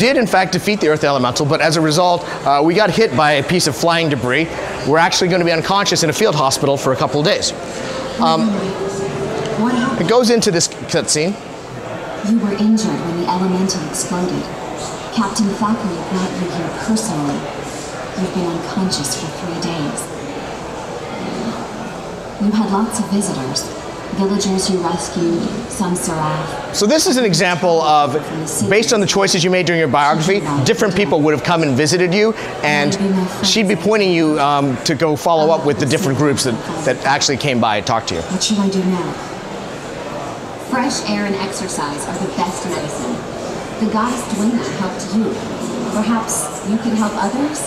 did in fact defeat the Earth Elemental, but as a result, we got hit by a piece of flying debris. We're actually going to be unconscious in a field hospital for a couple of days. It goes into this cutscene. You were injured when the elemental exploded. Captain Thackeray brought you here personally. You've been unconscious for 3 days. You had lots of visitors. Villagers you rescued, some seraph. So this is an example of, based on the choices you made during your biography, different people would have come and visited you, and she'd be pointing you to go follow up with the different groups that actually came by and talked to you. What should I do now? Fresh air and exercise are the best medicine. The goddess Dwayna helped you. Perhaps you can help others?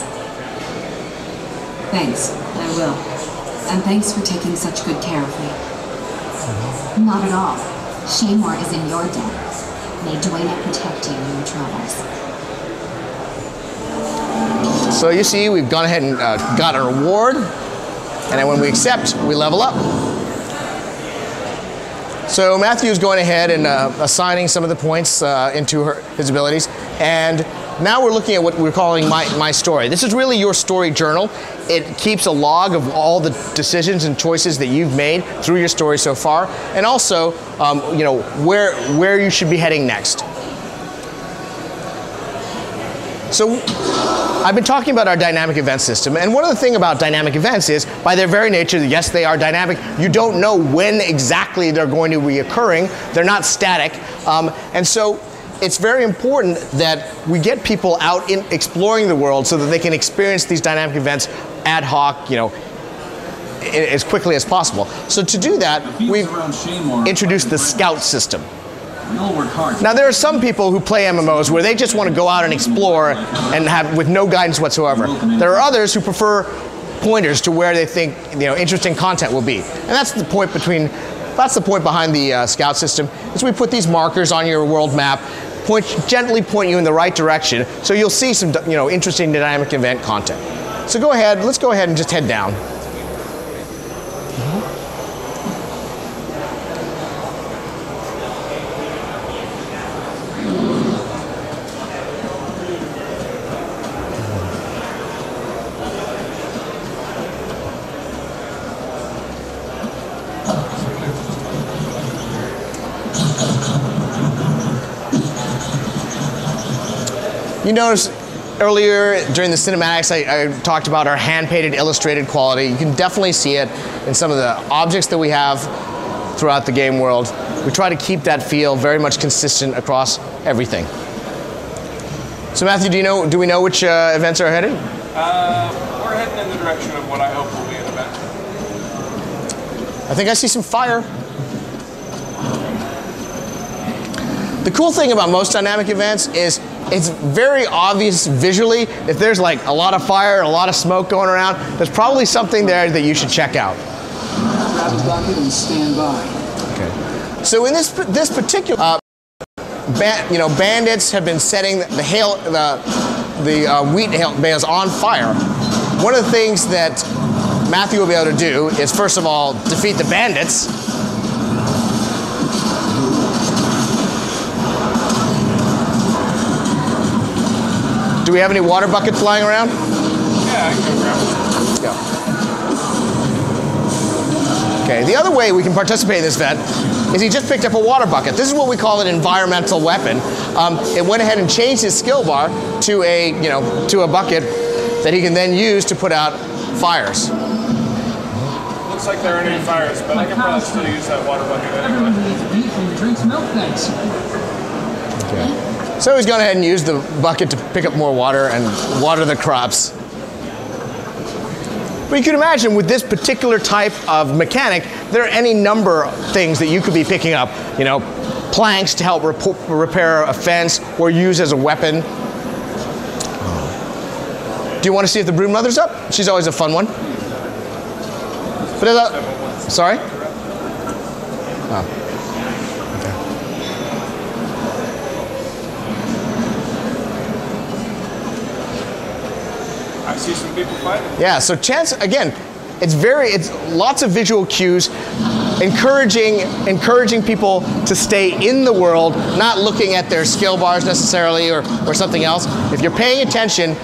Thanks, I will. And thanks for taking such good care of me. Not at all. Shaymore is in your debt. May Dwayna protect you in your travels. So you see, we've gone ahead and got a reward, and then when we accept, we level up. So Matthew's going ahead and assigning some of the points into his abilities, and now we're looking at what we're calling my story. This is really your story journal. It keeps a log of all the decisions and choices that you've made through your story so far, and also, you know, where you should be heading next. So I've been talking about our dynamic event system, and one of the things about dynamic events is, by their very nature, yes, they are dynamic. You don't know when exactly they're going to be occurring. They're not static, and so it's very important that we get people out in exploring the world so that they can experience these dynamic events ad hoc, you know, as quickly as possible. So to do that, we've introduced the scout system. Now there are some people who play MMOs where they just want to go out and explore and have with no guidance whatsoever. There are others who prefer pointers to where they think, you know, interesting content will be, and that's the point behind the scout system. Is we put these markers on your world map, gently point you in the right direction, so you'll see some, you know, interesting dynamic event content. So go ahead, let's go ahead and just head down. You notice earlier during the cinematics I talked about our hand-painted illustrated quality. You can definitely see it in some of the objects that we have throughout the game world. We try to keep that feel very much consistent across everything. So Matthew, do we know which events are headed? We're heading in the direction of what I hope will be an event. I think I see some fire. The cool thing about most dynamic events is it's very obvious visually. If there's like a lot of fire, a lot of smoke going around, there's probably something there that you should check out. Grab the bucket and stand by. Okay. So in this particular, bandits have been setting the wheat bales on fire. One of the things that Matthew will be able to do is, first of all, defeat the bandits. Do we have any water buckets flying around? Yeah, I can go grab it. Let's go. Okay, the other way we can participate in this event is he just picked up a water bucket. This is what we call an environmental weapon. It went ahead and changed his skill bar to a bucket that he can then use to put out fires. Looks like there aren't any fires, but I can probably still use that water bucket anyway. Drinks milk, thanks. Okay. So he's gone ahead and used the bucket to pick up more water and water the crops. But you can imagine with this particular type of mechanic, there are any number of things that you could be picking up. You know, planks to help repair a fence or use as a weapon. Do you want to see if the brood mother's up? She's always a fun one. But sorry? Oh. I see some people fighting. Yeah, so chance, again, it's lots of visual cues. encouraging people to stay in the world, not looking at their skill bars necessarily or something else. If you're paying attention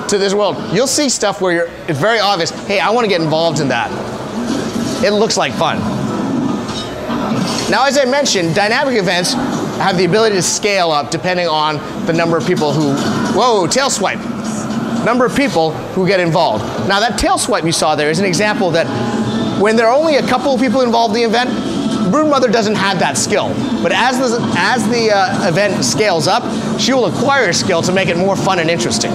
to this world, you'll see stuff where it's very obvious, hey, I want to get involved in that. It looks like fun. Now, as I mentioned, dynamic events have the ability to scale up depending on the number of people who, whoa, tail swipe. Number of people who get involved. Now that tail swipe you saw there is an example that when there are only a couple of people involved in the event, Broodmother doesn't have that skill. But as the event scales up, she will acquire a skill to make it more fun and interesting.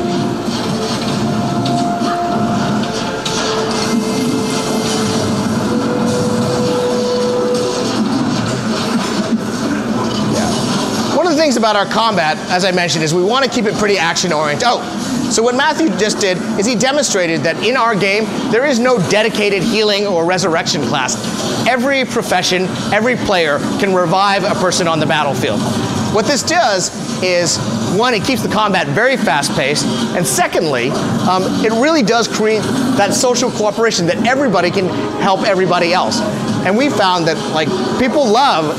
One of the things about our combat, as I mentioned, is we want to keep it pretty action-oriented. So what Matthew just did is he demonstrated that in our game, there is no dedicated healing or resurrection class. Every profession, every player can revive a person on the battlefield. What this does is, one, it keeps the combat very fast-paced, and secondly, it really does create that social cooperation that everybody can help everybody else. And we found that people love,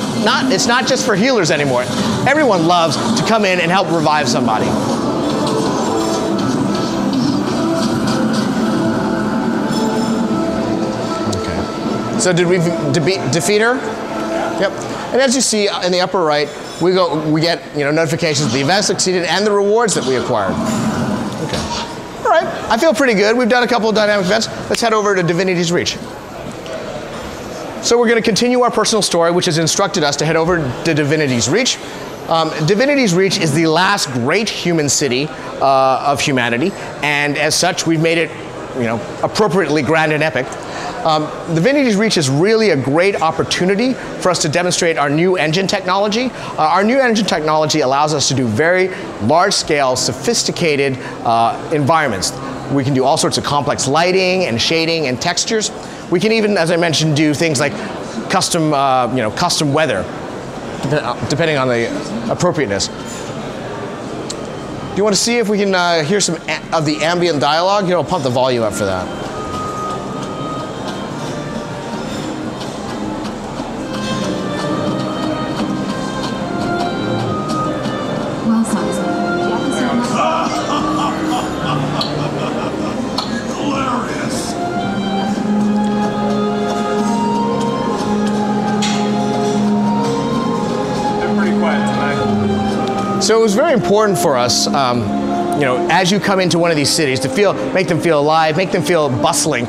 it's not just for healers anymore. Everyone loves to come in and help revive somebody. Okay. So did we defeat her? Yep. And as you see in the upper right, we get notifications of the event succeeded and the rewards that we acquired. Okay. All right. I feel pretty good. We've done a couple of dynamic events. Let's head over to Divinity's Reach. So we're going to continue our personal story, which has instructed us to head over to Divinity's Reach. Divinity's Reach is the last great human city of humanity, and as such, we've made it, appropriately grand and epic. Divinity's Reach is really a great opportunity for us to demonstrate our new engine technology. Our new engine technology allows us to do very large-scale, sophisticated environments. We can do all sorts of complex lighting and shading and textures. We can even, as I mentioned, do things like custom weather, depending on the appropriateness. Do you want to see if we can hear some of the ambient dialogue? I'll pump the volume up for that. So it was very important for us, as you come into one of these cities, to make them feel alive, make them feel bustling.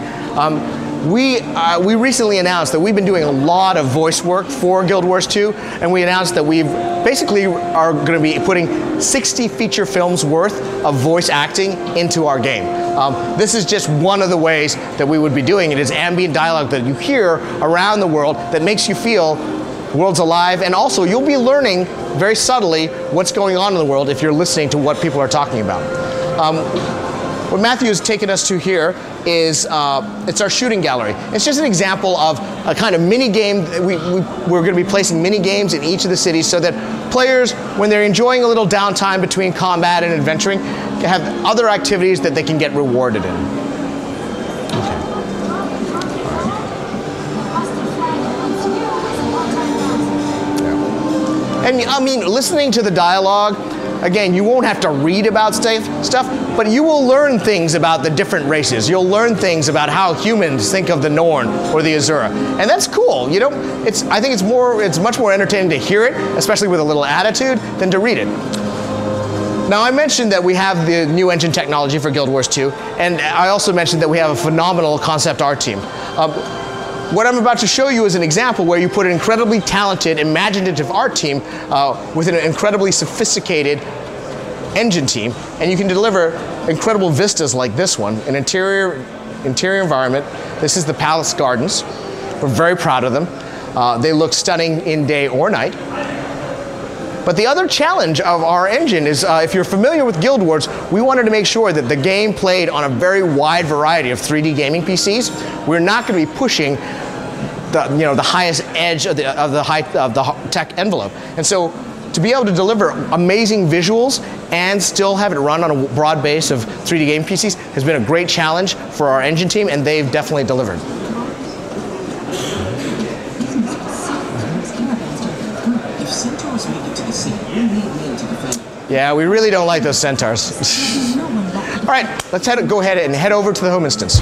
We recently announced that we've been doing a lot of voice work for Guild Wars 2, and we announced that we basically are going to be putting 60 feature films worth of voice acting into our game. This is just one of the ways that we would be doing it. Is ambient dialogue that you hear around the world that makes you feel the world's alive, and also you'll be learning very subtly what's going on in the world if you're listening to what people are talking about. What Matthew has taken us to here is it's our shooting gallery. It's just an example of a kind of mini game. We're going to be placing mini games in each of the cities so that players, when they're enjoying a little downtime between combat and adventuring, can have other activities that they can get rewarded in. And I mean, listening to the dialogue, again, you won't have to read about stuff, but you will learn things about the different races. You'll learn things about how humans think of the Norn or the Azura. And that's cool. I think it's much more entertaining to hear it, especially with a little attitude, than to read it. Now, I mentioned that we have the new engine technology for Guild Wars 2, and I also mentioned that we have a phenomenal concept art team. What I'm about to show you is an example where you put an incredibly talented, imaginative art team with an incredibly sophisticated engine team, and you can deliver incredible vistas like this one, an interior environment. This is the Palace Gardens. We're very proud of them. They look stunning in day or night. But the other challenge of our engine is, if you're familiar with Guild Wars, we wanted to make sure that the game played on a very wide variety of 3D gaming PCs. We're not going to be pushing the highest edge of the tech envelope. And so to be able to deliver amazing visuals and still have it run on a broad base of 3D game PCs has been a great challenge for our engine team, and they've definitely delivered. centaurs make it to the scene, we need men to defend. Yeah, we really don't like those centaurs. No one left to All right, let's go ahead and head over to the home instance.